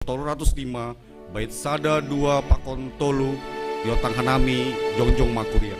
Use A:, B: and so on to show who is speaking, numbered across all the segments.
A: 305 bait sada 2 pakon tolu yotang hanami jongjong makuria.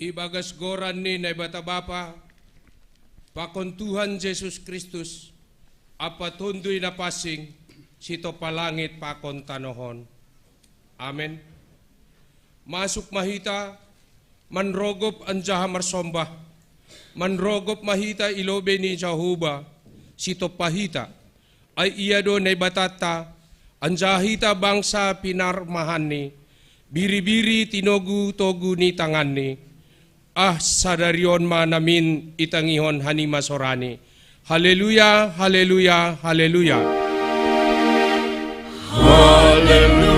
B: Ibagas goran ni na bata bapa, pakon Tuhan Yesus Kristus, apa tundoy na pasing, sito palangit pakon tanohon. Amen. Masuk mahita, manrogop anjaha marsombah, manrogop mahita ilobe ni Jehovah, sito pahita, ay iya do na batata, anjahita bangsa pinarmahan ni, biri-biri tinogu-togu ni tangan ni, sadarion manamin itangihon hanima sorani. Haleluya, haleluya, haleluya.
C: Haleluya.